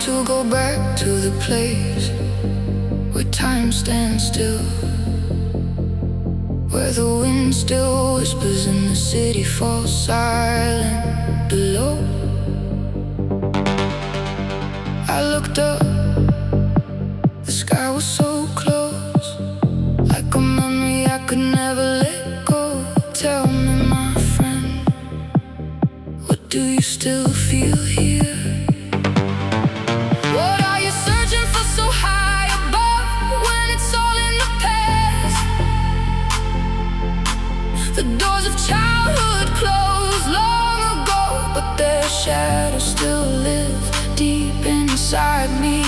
To go back to the place where time stands still, where the wind still whispers and the city falls silent below. I looked up, the sky was so close, like a memory I could never let go. Tell me, my friend, what do you still feel here? The doors of childhood closed long ago, but their shadows still live deep inside me.